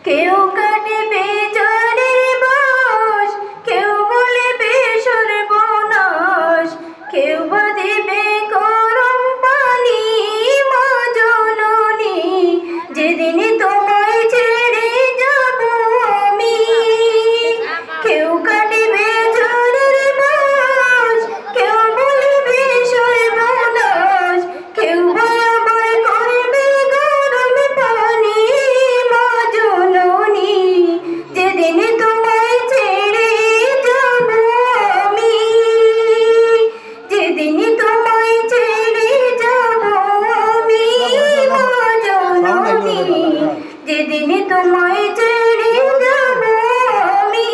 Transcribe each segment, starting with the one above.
কেউ কাটিবে জলের বাঁশ, কেউ বলিবে সর্বনাশ, কেউ বা দিবে গরম পানি। মা জননী, যেদিন তোমায় ছেড়ে যাব আমি। কেউ কাটিবে জলের বাঁশ, কেউ বলিবে সর্বনাশ, কেউ বা আমায় করবে গরম পানি। মা জননী, যেদিন তোমায় ছেড়ে যাব আমি, যেদিন তোমায় ছেড়ে যাব আমি। মা জননী, যেদিন তোমায় ছেড়ে যাব আমি।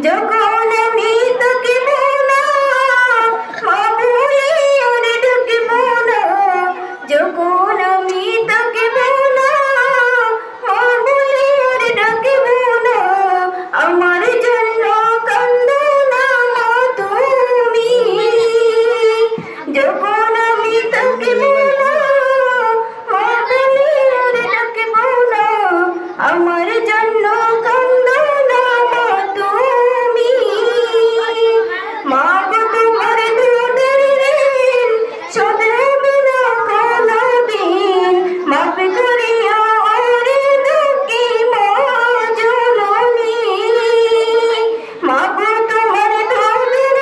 যখন আমি থাকিব না, মা বলে আর ডাকিব না। যখন আমি থাকিব না, মা বলে আর ডাকিব না। আমার জন্য কান্দো না মা তুমি। যখন আমি থাকিব না, মা বলে আর ডাকিব না। আমার জন্য কান্দো না মা তুমি। মা গো তোমার দুধের ঋণ শোধ হবে না কোনদিন। মাফ করিও ওরে দুঃখী মা জননী। মা গো তোমার দুধের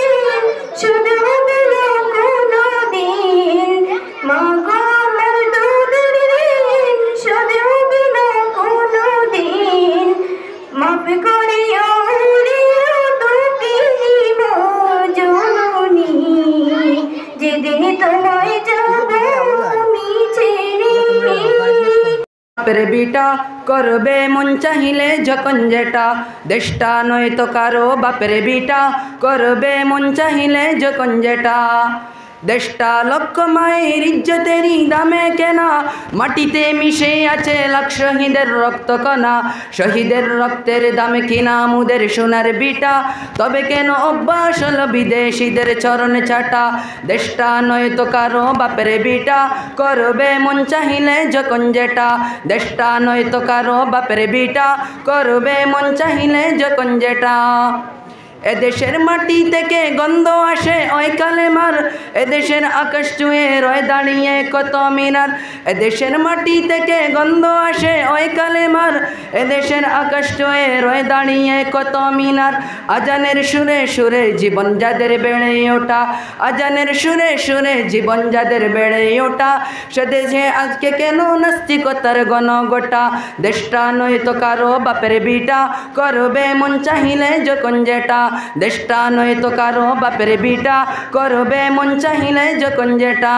ঋণ শোধ হবে না কোনদিন। মা গো আমার দুধের ঋণ শোধ হবে না কোনদিন। মাফ করিও ওরে দুঃখী মা জননী, যেদিন তোমায় যাব আমি ছেড়ে। বাপের বিটা করবে মন চাহিলে যখন যেটা, দেশটা নয়তো কারো। বাপের বিটা করবে মন চাহিলে যখন যেটা, দেশটা লক্ষ মায়ের ইজ্জতেরই দামে কেনা। মাটিতে মিশে আছে লাখ শহীদের রক্ত কণা, শহীদের রক্তের দামে কিনা মুদের সোনার বিটা। তবে কেন অভ্যাস হলো বিদেশিদের চরণ চাটা, দেশটা নয়তো কারো। বাপের বিটা করবে মন চাহিলে যখন যেটা, দেশটা নয়তো কারো। বাপের বিটা করবে মন চাহিলে যখন যেটা। এদেশের মাটি থেকে গন্ধ আসে ওই কালেমার, এদেশের আকাশ চুয়ে রয় দাঁড়িয়ে কত মিনার। এদেশের মাটি থেকে গন্ধ আসে ওই কালেমার, এদেশের আকাশ চুয়ে রয় দাঁড়িয়ে কত মিনার। আজানের সুরে সুরে জীবন যাদের বেড়ে ওঠা, আজানের সুরে সুরে জীবন যাদের বেড়ে ওঠা। সে দেশে আজকে কেন নাস্তিকতার গণগোটা, দেশটা নয়তো কারো। বাপের বিটা করবে মন চাহিলে যখন যেটা, দেশটা নয়তো কারো। বাপের বিটা করবে মন চাহিলে যখন যেটা।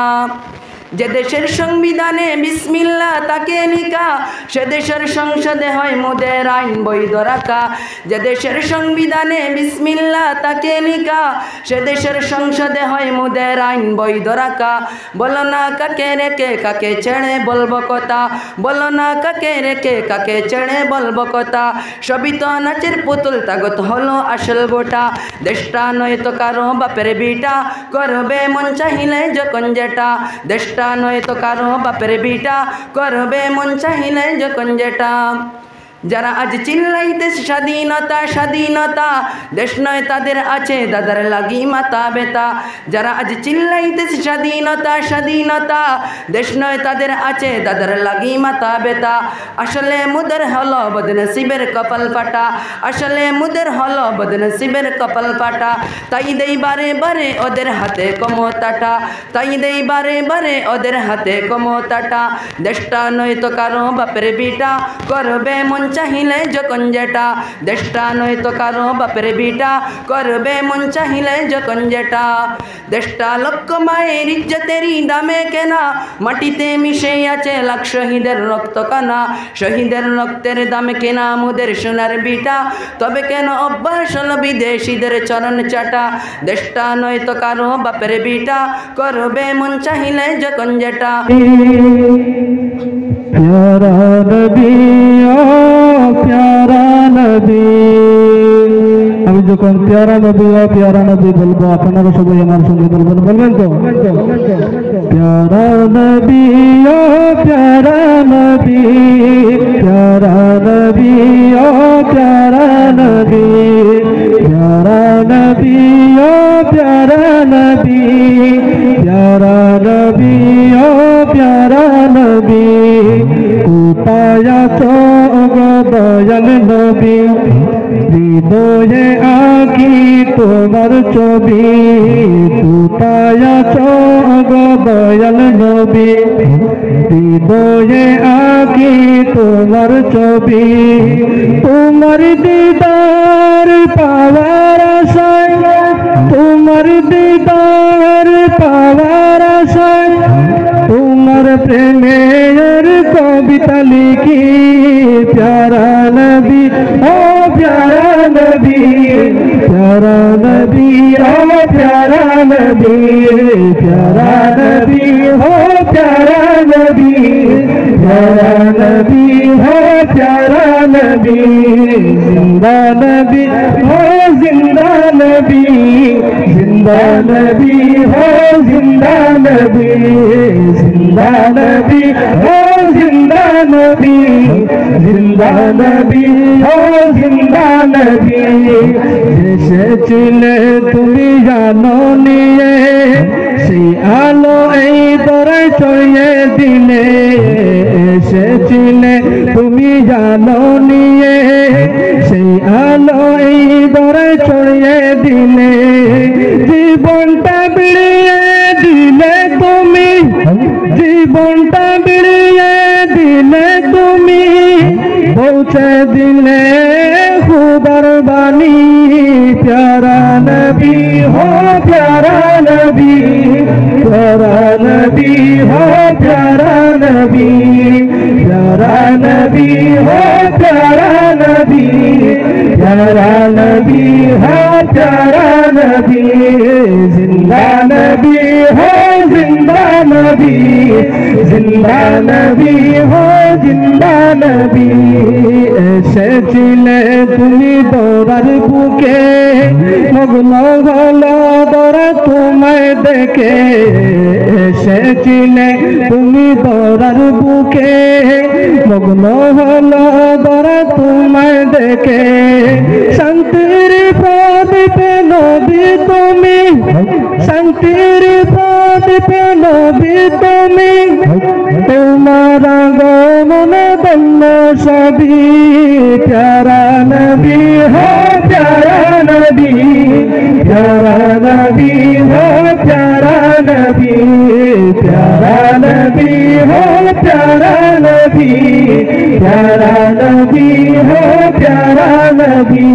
যে দেশের সংবিধানে বিসমিল্লাহ তাকে লিখা, সে দেশের সংসদে হয় মোদের আইন বৈধ রাখা। যে দেশের সংবিধানে বিসমিল্লাহ তাকে লিখা, সে দেশের সংসদে হয় মোদের আইন বৈধ রাখা। বলো না কাকে রেখে কাকে ছেড়ে বলবো কথা, বলো না কাকে রেখে কাকে ছেড়ে বলবো কথা। সবই তো নাচের পুতুল, তাগত হলো আসল গোটা, দেশটা নয়তো কারো। বাপের বিটা করবে মন চাহিলে যখন যেটা, দেশটা নয়তো কারো। বাপের বিটা করবে মন চাহিলে যখন যেটা। যারা আজ চিল্লাইতেছে স্বাধীনতা স্বাধীনতা, দেশ নয় তাদের আছে দাদার লাগি মাথা ব্যথা। যারা আজ চিল্লাইতেছে স্বাধীনতা স্বাধীনতা, দেশ নয় তাদের আছে দাদার লাগি মাথা ব্যথা। আসলে মুদের হলো বদনসিবের কপাল ফাটা, আসলে মুদের হলো বদনসিবের কপাল ফাটা। তাই দেই বারে বারে ওদের হাতে ক্ষমতাটা, তাই দেই বারে বারে ওদের হাতে ক্ষমতাটা। দেশটা নয়তো কারো। বাপের বিটা করবে মন চাহিলে যখন যেটা, দেশটা নয়তো কারো। বাপের বিটা করবে মন চাহিলে যখন যেটা। দেশটা লক্ষ মায়ের ইজ্জতেরই দামে কেনা, মাটিতে মিশে আছে লাখ শহীদের রক্ত কানা। শহীদের রক্তের দামে কেনা মুদের সোনার বিটা, তবে কেন অভ্যাস হলো বিদেশিদের চরণ চাটা। দেশটা নয়তো কারো। বাপের বিটা করবে মন চাহিলে যখন যেটা। प्यारा नबी ओ प्यारा नबी। আমি যখন যখন প্যারা নবী বলবো আপনারা সবাই আমার সঙ্গে বলবেন তো প্যারা নবী ও প্যারা নবী প্যারা নবী ও প্যারা নবী প্যারা নবী ও প্যারা নবী প্যারা নবী ও প্যারা নবী কোথায় আছো গো দয়াল নবী হৃদয়ে আঁকি তোমার ছবি কোথায় আছো গো দয়াল নবী হৃদয়ে আঁকি তোমার ছবি তোমার দিদার পাওয়ার আশায় তোমার দিদার পাওয়ার আশায় তোমার প্রেমের কবিতা লিখি প্যারা নবী ও প্যারা নবী প্যারা নবী ও প্যারা নবী প্যারা নবী ও প্যারা নবী প্যারা নবী ও প্যারা নবী জিন্দা নবী ও জিন্দা নবী জিন্দা নবী ও জিন্দা নবী জিন্দা নবী ও জিন্দা নবী জিন্দা নবী ও জিন্দা নবী এসেছিলে তুমি জানো নিয়ে সেই আলো এই দরে ছড়িয়ে দিলে এসেছিলে তুমি জানো নিয়ে সেই আলো এই দরে ছড়িয়ে দিলে জীবনটা বিড়িয়ে দিলে তুমি জীবনটা বিড়িয়ে দিলে তুমি পৌঁছে দিলে খুদার বাণী প্যারা নবী হো প্যারা নবী প্যারা নবী হো প্যারা নবী প্যারা নবী হো প্যারা নবী প্যারা নবী হো প্যারা নবী জিন্দা নবী হো জিন্দা নবী জিন্দা নবী হো জিন্দা নবী এসেছিলে তুমি দৌড়ার বুকে মগ্ন হলো দৌড়া তোমায় দেখে এসেছিলে তুমি দৌড়ার বুকে মগ্ন হলো দৌড়া তোমায় দেখে শান্তির প্রদীপে নবী তুমি শান্তির প্রদীপে নবী তুমি তোমার আগমন বন্য সবই প্যারা নবী হো প্যারা নবী প্যারা নবী হো প্যারা নবী প্যারা নবী হো প্যারা নবী প্যারা নবী হো প্যারা নবী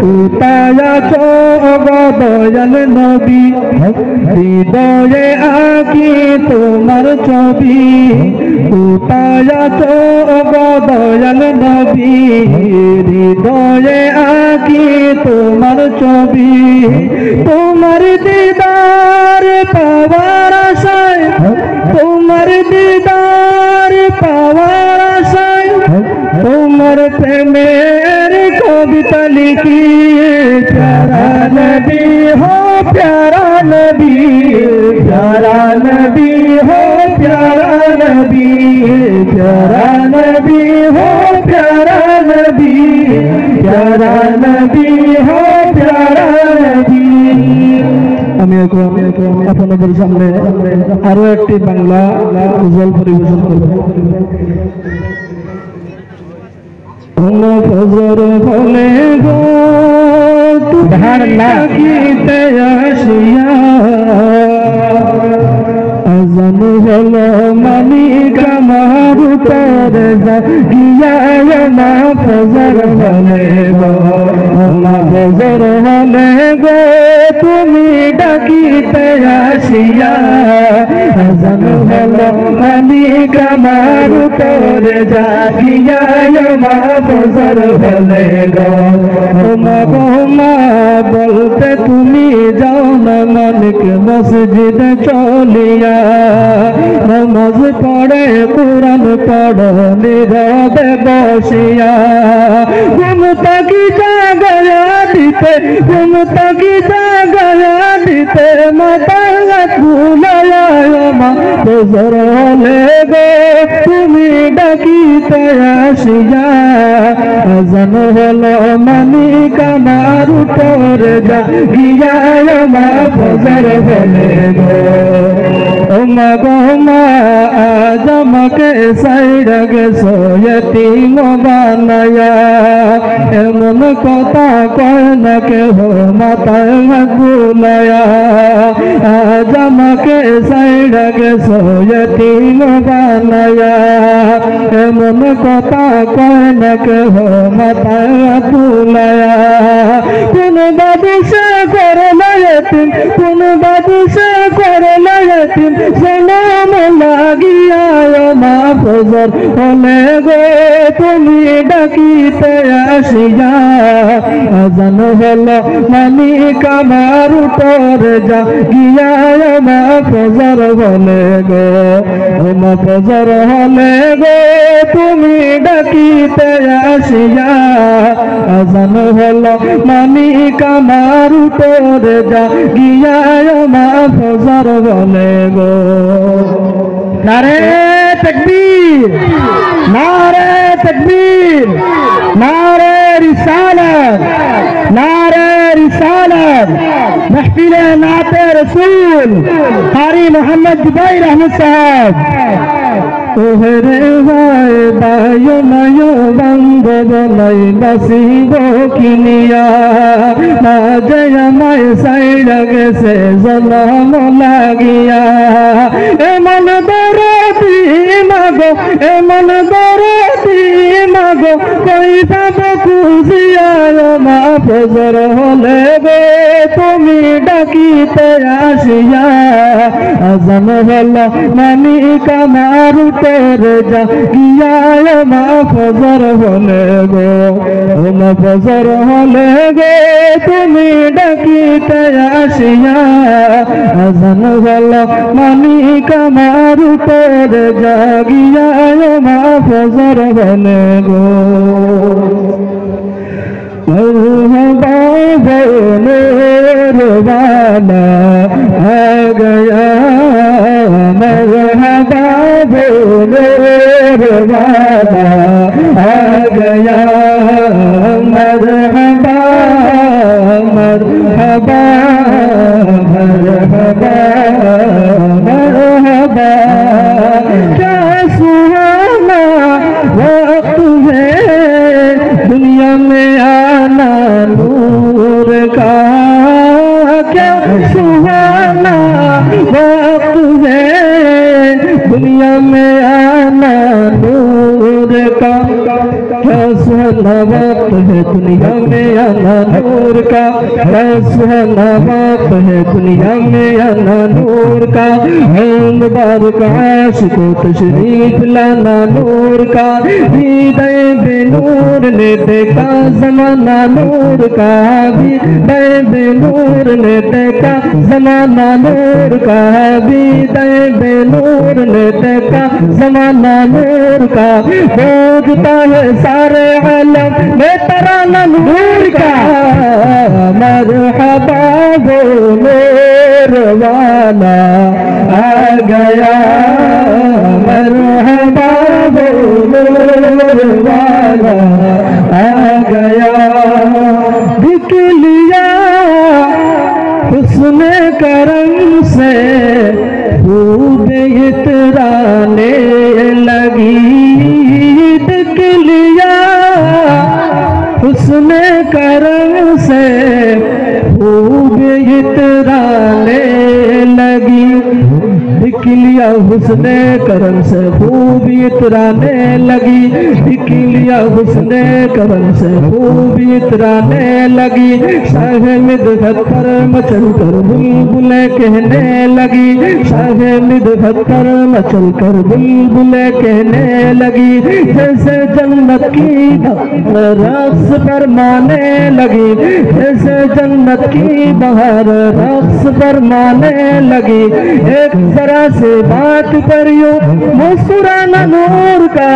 কোথায় আছো গো দয়াল নবী হৃদয়ে আঁকি তোমার ছবি কোথায় আছো গো দয়াল নবী হৃদয়ে আঁকি তোমার ছবি তোমার দিদার পাওয়ার আশায় তোমার দিদার পাওয়ার আশায় তোমার প্রেমের কবিতা লিখি প্যারা নবী হো প্যারা নবী প্যারা নবী হো প্যারা নবী প্যারা নবী হো প্যারা নবী প্যারা নবী হো প্যারা নবী আমি আপনাদের সামনে আরো একটি বাংলা গজল পরিবেশন করব ফজর বলে গো তুধার লাগিতে আসিয়া আজান হলো মালিক আমার উপরে গিয়া না ফজর বলে গো ফজর হলে গো তুমি ডাকিতে আসিয়া আজান হলো মালিক আমার উপরে গিয়া মা ফজর বলে গো মা বলতে তুমি যাও না মালিক মসজিদ চলিয়া নমাজ পড়ে কুরআন পড়ো নীরবে বসিয়া ঘুম থাকি জাগয়া দিতে ঘুম তাগিদা গায়া দিতে মাথা ভুলায়া মা ফজর হলে গো তুমি ডাকিতে আসিয়া আজান হলো মানিক আমার উপরে জাগিয়া মা ফজর হলে গো ও মা গো মা আজ আমাকে সাইড গেছো यतीम বানায়া এমন কথা কয় না কেহ মাথায় ভুলায়া আজ আমাকে সাইড গেছো यतीम বানায়া এমন কথা কয় না কেহ মাথায় ভুলায়া কোন বাদশা করে না यतीम কোন বাদশা করে না यतीम সলাম লাগিয়া মা ফজর হলে গো তুমি ডাকিতে আসিয়া আজান হলো মানিক আমার উপরে জাগিয়া মা ফজর হলে গো মা ফজর হলে গো তুমি ডাকিতে আসিয়া আজান হলো মানিক আমার উপরে জাগিয়া মা ফজর হলে গো নারে तकबीर नारे तकबीर नारे रिसालत महफिल नाते रसूल कारी मोहम्मद जुबैर अहमद साहब ओहरे भाई बायो नयो बंद बनई बसीबो किनिया ना जय माय साइड से जन्म लागिया ए मन दरदी मागो ए मन दरदी मागो कोई सब खुशिया मा फजर होले गो তুমি ডাকিতে আসিয়া আজান হলো মানিক আমার উপরে জাগিয়া মা ফজর হলে গো মা ফজর হলে গো তুমি ডাকিতে আসিয়া আজান হলো মানিক আমার উপরে জাগিয়া মা ফজর হলে গো मरहबा मेरवाना आ गया मरहबा मेरवाना आ गया मरहबा मरहबा मरहबा मरहबा क्या सुहाना वक्त है दुनिया में आना नूर का क्या सुहाना वक्त है दुनिया में आना नूर का क्या सुहाना वक्त है दुनिया में आना नूर का क्या सुहाना वक्त है दुनिया में आना नूर का मुबारक आशिक को तशरीफ लाना नूर का हृदय बेनूर ने देखा जमाना नूर का हृदय बेनूर ने देखा जमाना नूर का हृदय बेनूर ने देखा जमाना नूर का बोझता है सारे आलम में तराना नूर का मरहबा वो नूर वाला आ गया मरहबा वो नूर वाला आ गया दिख लिया हुस्न करम से खूब इतराने लगी दिख लिया हुस्न करम से खूब इतराने लगी दिख लिया हुस्न करम से खूब इतराने लगी दिख लिया हुस्न करम से खूब इतराने लगी शाह मिदहत पर मचल कर बुलबुलें कहने लगी शाह मिदहत पर मचल कर बुलबुलें कहने लगी जैसे जन्नत की रक्स फरमाने लगी जैसे जन्नत की बहार रक्स फरमाने लगी एक जरा से बात करियो मुस्कुराना नूर का